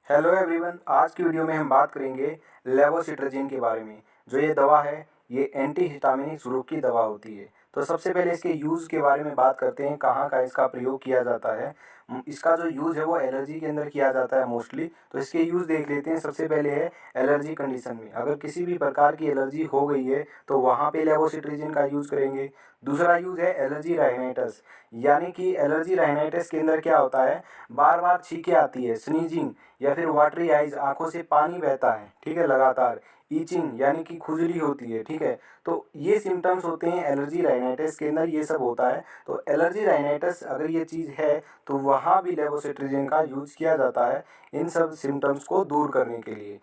Hello everyone, आज की video में हम बात करेंगे लेवोसिट्राजिन के बारे में। जो ये दवा है ये एंटी हिस्टामिनिक ग्रुप की दवा होती है। तो सबसे पहले इसके यूज़ के बारे में बात करते हैं, कहाँ का इसका प्रयोग किया जाता है। इसका जो यूज़ है वो एलर्जी के अंदर किया जाता है मोस्टली। तो इसके यूज़ देख लेते हैं। सबसे पहले है एलर्जी कंडीशन में, अगर किसी भी प्रकार की एलर्जी हो गई है तो वहाँ पे लेवोसिट्राजिन का यूज़ करेंगे। दूसरा यूज़ है एलर्जी राइनाइटिस, यानी कि एलर्जी राइनाइटिस के अंदर क्या होता है, बार बार छींकें आती है, स्नीजिंग या फिर वाटरी आइज, आंखों से पानी बहता है, ठीक है, लगातार ईचिंग यानी कि खुजली होती है, ठीक है। तो ये सिम्टम्स होते हैं एलर्जी राइनाइटिस के अंदर, ये सब होता है। तो एलर्जी राइनाइटिस अगर ये चीज़ है तो वहाँ भी लेवोसिट्राजिन का यूज़ किया जाता है इन सब सिम्टम्स को दूर करने के लिए।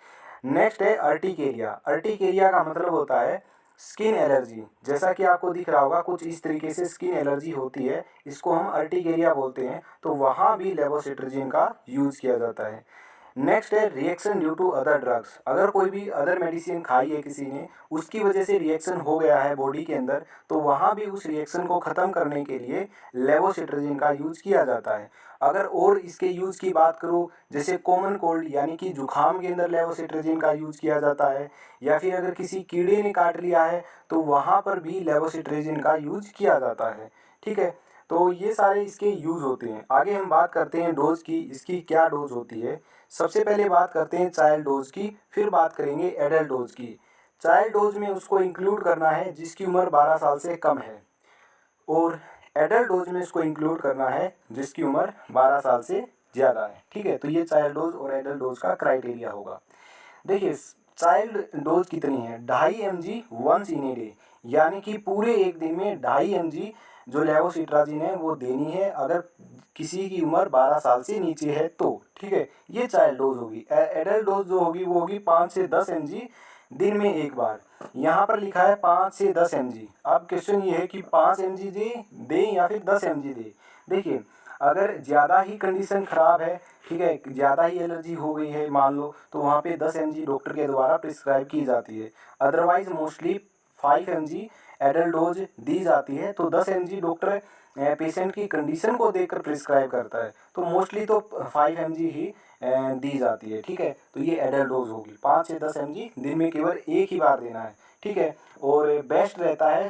नेक्स्ट है अर्टिकेरिया। अर्टिकेरिया का मतलब होता है स्किन एलर्जी। जैसा कि आपको दिख रहा होगा कुछ इस तरीके से स्किन एलर्जी होती है, इसको हम अर्टिकेरिया बोलते हैं। तो वहाँ भी लेवोसिट्राजिन का यूज़ किया जाता है। नेक्स्ट है reaction due to other drugs. अगर कोई भी अदर मेडिसिन खाई है किसी ने, उसकी वजह से रिएक्शन हो गया है बॉडी के अंदर, तो वहाँ भी उस रिएक्शन को ख़त्म करने के लिए लेवोसिट्राजिन का यूज़ किया जाता है। अगर और इसके यूज़ की बात करूँ, जैसे कॉमन कोल्ड यानी कि जुखाम के अंदर लेवोसिट्राजिन का यूज़ किया जाता है, या फिर अगर किसी कीड़े ने काट लिया है तो वहाँ पर भी लेवोसिट्राजिन का यूज़ किया जाता है, ठीक है। तो ये सारे इसके यूज़ होते हैं। आगे हम बात करते हैं डोज की, इसकी क्या डोज होती है। सबसे पहले बात करते हैं चाइल्ड डोज की, फिर बात करेंगे एडल्ट डोज की। चाइल्ड डोज में उसको इंक्लूड करना है जिसकी उम्र 12 साल से कम है, और एडल्ट डोज में इसको इंक्लूड करना है जिसकी उम्र 12 साल से ज़्यादा है, ठीक है। तो ये चाइल्ड डोज और एडल्ट डोज का क्राइटेरिया होगा। देखिए चाइल्ड डोज कितनी है, 2.5 mg once in a day, यानी कि पूरे एक दिन में 2.5 mg जो लेवोसिट्राजिन है वो देनी है, अगर किसी की उम्र 12 साल से नीचे है तो, ठीक है। ये चाइल्ड डोज होगी। एडल्ट डोज जो होगी वो होगी 5 से 10 mg दिन में एक बार। यहाँ पर लिखा है 5 से 10 mg। अब क्वेश्चन ये है कि 5 mg दे या फिर 10 mg दे। देखिए अगर ज़्यादा ही कंडीशन ख़राब है, ठीक है, ज़्यादा ही एलर्जी हो गई है मान लो, तो वहाँ पे 10 mg डॉक्टर के द्वारा प्रिस्क्राइब की जाती है। Otherwise mostly 5 mg adult dose दी जाती है। तो 10 mg डॉक्टर पेशेंट की कंडीशन को देखकर प्रिस्क्राइब करता है। तो मोस्टली तो 5 mg ही दी जाती है, ठीक है। तो ये एडल्ट डोज होगी। 5 से 10 mg दिन में केवल एक ही बार देना है, ठीक है। और बेस्ट रहता है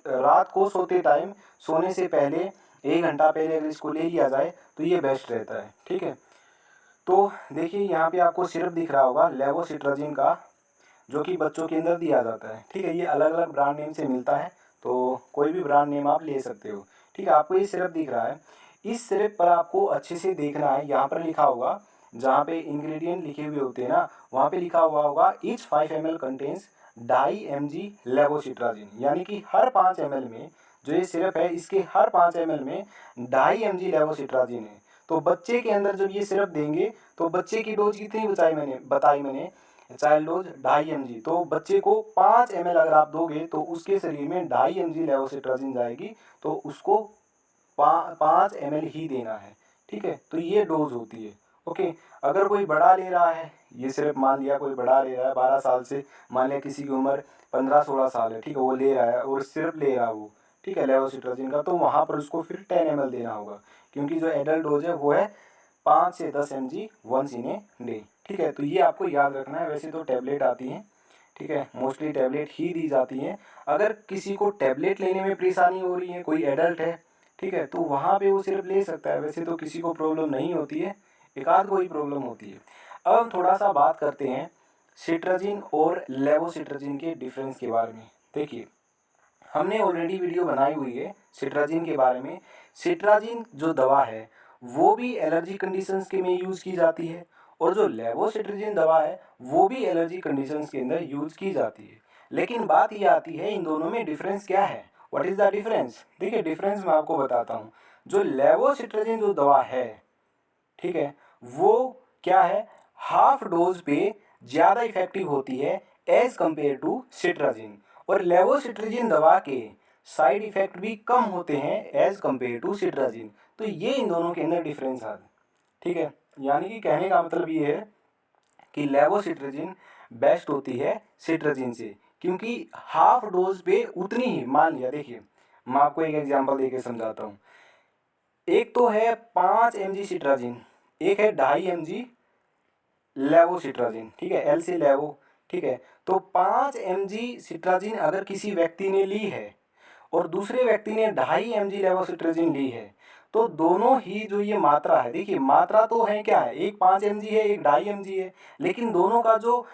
रात को सोते टाइम, सोने से पहले 1 घंटा पहले अगर इसको ले लिया जाए तो ये बेस्ट रहता है, ठीक है। तो देखिए यहाँ पे आपको सिरप दिख रहा होगा लेवोसिट्राजिन का, जो कि बच्चों के अंदर दिया जाता है, ठीक है। ये अलग अलग ब्रांड नेम से मिलता है, तो कोई भी ब्रांड नेम आप ले सकते हो, ठीक है। आपको ये सिरप दिख रहा है, इस सिरप पर आपको अच्छे से देखना है। यहाँ पर लिखा होगा, जहाँ पे इंग्रेडिएंट लिखे हुए होते हैं ना, वहाँ पे लिखा हुआ होगा ईच 5 ml कंटेन्स 2.5 mg लेवोसिट्राजिन, यानी कि हर 5 ml में जो ये सिरप है इसके हर 5 ml में 2.5 mg लेवोसिट्राजिन है। तो बच्चे के अंदर जब ये सिरप देंगे तो बच्चे की डोज कितनी बताई मैंने, चाइल्ड डोज 2.5 mg। तो बच्चे को 5 ml अगर आप दोगे तो उसके शरीर में 2.5 mg लेवोसिट्राजिन जाएगी, तो उसको 5 ml ही देना है, ठीक है। तो ये डोज होती है, ओके। अगर कोई बड़ा ले रहा है ये सिर्फ, मान लिया कोई बड़ा ले रहा है 12 साल से, मान लिया किसी की उम्र 15-16 साल है, ठीक है, वो ले रहा है और सिर्फ ले रहा है वो, ठीक है, लेवोसिट्राजिन का, तो वहाँ पर उसको फिर 10 ml देना होगा, क्योंकि जो एडल्ट डोज है वो है 5 से 10 mg once in a day, ठीक है। तो ये आपको याद रखना है। वैसे तो टैबलेट आती हैं, ठीक है, मोस्टली टैबलेट ही दी जाती हैं। अगर किसी को टैबलेट लेने में परेशानी हो रही है, कोई एडल्ट है, ठीक है, तो वहाँ पे वो सिर्फ ले सकता है। वैसे तो किसी को प्रॉब्लम नहीं होती है, एक आध को ही प्रॉब्लम होती है। अब हम थोड़ा सा बात करते हैं सिट्राजिन और लेवोसिट्राजिन के डिफरेंस के बारे में। देखिए हमने ऑलरेडी वीडियो बनाई हुई है सिट्राजिन के बारे में। सिट्राजिन जो दवा है वो भी एलर्जी कंडीशंस के में यूज़ की जाती है, और जो लेवोसिट्राजिन दवा है वो भी एलर्जी कंडीशंस के अंदर यूज़ की जाती है। लेकिन बात ये आती है इन दोनों में डिफरेंस क्या है, व्हाट इज़ द डिफरेंस। देखिए डिफरेंस मैं आपको बताता हूँ। जो लेवोसिट्राजिन जो दवा है, ठीक है, वो क्या है, हाफ डोज पे ज़्यादा इफेक्टिव होती है एज कंपेयर टू सिट्राजिन, और लेवोसिट्राजिन दवा के साइड इफेक्ट भी कम होते हैं एज कंपेयर टू सिट्राजिन। तो ये इन दोनों के अंदर डिफरेंस है, ठीक है। यानी कि कहने का मतलब ये है कि लेवोसिट्राजिन बेस्ट होती है सिट्राजिन से, क्योंकि हाफ डोज पे उतनी ही, मान लिया, देखिए मैं आपको एक एग्जांपल देके समझाता हूँ। एक तो है 5 mg सिट्राजिन, एक है 2.5 mg लेवोसिट्राजिन, ठीक है, एल से लेवो, ठीक है। तो 5 mg सिट्राजिन अगर किसी व्यक्ति ने ली है और दूसरे व्यक्ति ने 2.5 mg लेवोसिट्राजिन ली है, तो दोनों ही जो ये मात्रा है, देखिए मात्रा तो है क्या है, एक 5 mg है, एक 2.5 mg है, लेकिन दोनों का जो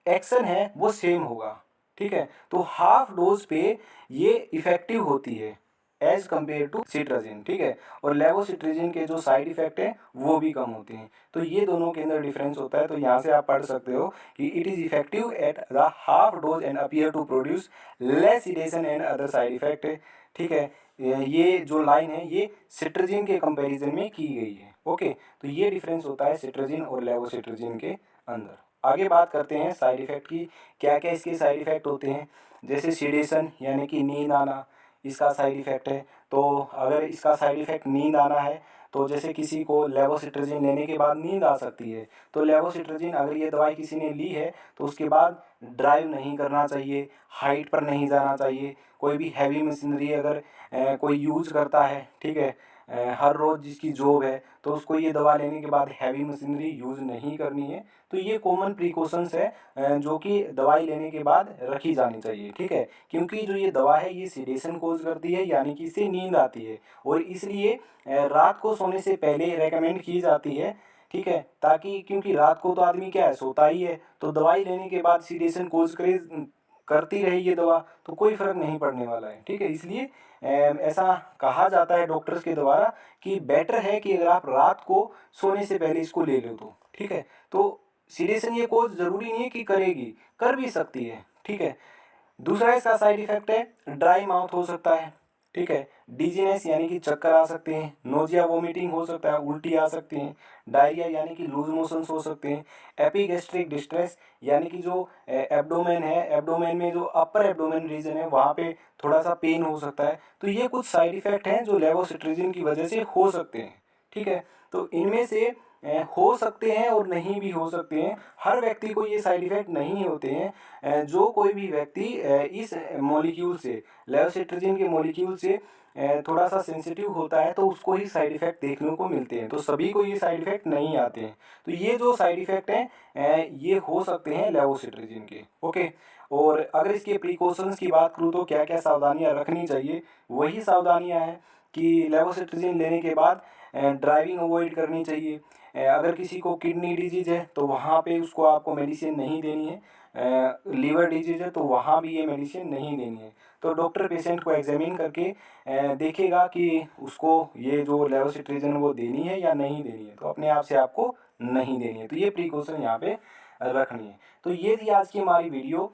एक्शन है वो सेम होगा, ठीक है। तो हाफ डोज पे ये इफेक्टिव होती है एज कंपेयर टू सिट्राजिन, ठीक है। और लेवोसिट्राजिन के जो साइड इफेक्ट हैं वो भी कम होते हैं। तो ये दोनों के अंदर डिफरेंस होता है। तो यहाँ से आप पढ़ सकते हो कि it is effective at the half dose and appear to produce less sedation and other side effect, ठीक है। ये जो लाइन है ये सिट्राजिन के कंपैरिजन में की गई है। ओके, तो ये डिफरेंस होता है सिट्राजिन और लेवोसिट्राजिन के अंदर। आगे बात करते हैं साइड इफेक्ट की, क्या क्या इसके साइड इफेक्ट होते हैं। जैसे सिडेशन यानी कि नींद आना, इसका साइड इफेक्ट है। तो अगर इसका साइड इफेक्ट नींद आना है, तो जैसे किसी को लेवोसिट्राजिन लेने के बाद नींद आ सकती है, तो लेवोसिट्राजिन अगर ये दवाई किसी ने ली है तो उसके बाद ड्राइव नहीं करना चाहिए, हाइट पर नहीं जाना चाहिए। कोई भी हैवी मशीनरी अगर कोई यूज करता है, ठीक है, हर रोज़ जिसकी जॉब है, तो उसको ये दवा लेने के बाद हैवी मशीनरी यूज़ नहीं करनी है। तो ये कॉमन प्रिकॉशंस है जो कि दवाई लेने के बाद रखी जानी चाहिए, ठीक है। क्योंकि जो ये दवा है ये सिडेशन कोज करती है, यानी कि इससे नींद आती है, और इसलिए रात को सोने से पहले रेकमेंड की जाती है, ठीक है। ताकि क्योंकि रात को तो आदमी क्या है, सोता ही है, तो दवाई लेने के बाद सिडेशन कोज करती रही ये दवा तो कोई फर्क नहीं पड़ने वाला है, ठीक है। इसलिए ऐसा कहा जाता है डॉक्टर्स के द्वारा कि बेटर है कि अगर आप रात को सोने से पहले इसको ले लो तो, ठीक है। तो सिडेशन ये कोज जरूरी नहीं है कि करेगी, कर भी सकती है, ठीक है। दूसरा इसका साइड इफेक्ट है ड्राई माउथ हो सकता है, ठीक है। डिजीनेस यानी कि चक्कर आ सकते हैं, नोजिया वोमिटिंग हो सकता है, उल्टी आ सकती हैं, डायरिया यानी कि लूज मोशंस हो सकते हैं, एपिगैस्ट्रिक डिस्ट्रेस यानी कि जो एब्डोमेन है, एब्डोमेन में जो अपर एब्डोमेन रीजन है वहाँ पे थोड़ा सा पेन हो सकता है। तो ये कुछ साइड इफेक्ट हैं जो लेवोसिट्राजिन की वजह से हो सकते हैं, ठीक है। तो इनमें से हो सकते हैं और नहीं भी हो सकते हैं। हर व्यक्ति को ये साइड इफेक्ट नहीं होते हैं। जो कोई भी व्यक्ति इस मॉलिक्यूल से, लेवोसिट्राजिन के मॉलिक्यूल से थोड़ा सा सेंसिटिव होता है तो उसको ही साइड इफेक्ट देखने को मिलते हैं। तो सभी को ये साइड इफेक्ट नहीं आते हैं। तो ये जो साइड इफेक्ट हैं ये हो सकते हैं लेवोसिट्राजिन के। ओके, और अगर इसके प्रिकॉशंस की बात करूँ तो क्या क्या सावधानियां रखनी चाहिए, वही सावधानियां हैं कि लेवोसिट्राजिन लेने के बाद ड्राइविंग अवॉइड करनी चाहिए। अगर किसी को किडनी डिजीज है तो वहाँ पे उसको आपको मेडिसिन नहीं देनी है। लीवर डिजीज है तो वहाँ भी ये मेडिसिन नहीं देनी है। तो डॉक्टर पेशेंट को एग्जामिन करके देखेगा कि उसको ये जो लेवोसिट्राजिन वो देनी है या नहीं देनी है, तो अपने आप से आपको नहीं देनी है। तो ये प्रिकॉशन यहाँ पे रखनी है। तो ये थी आज की हमारी वीडियो।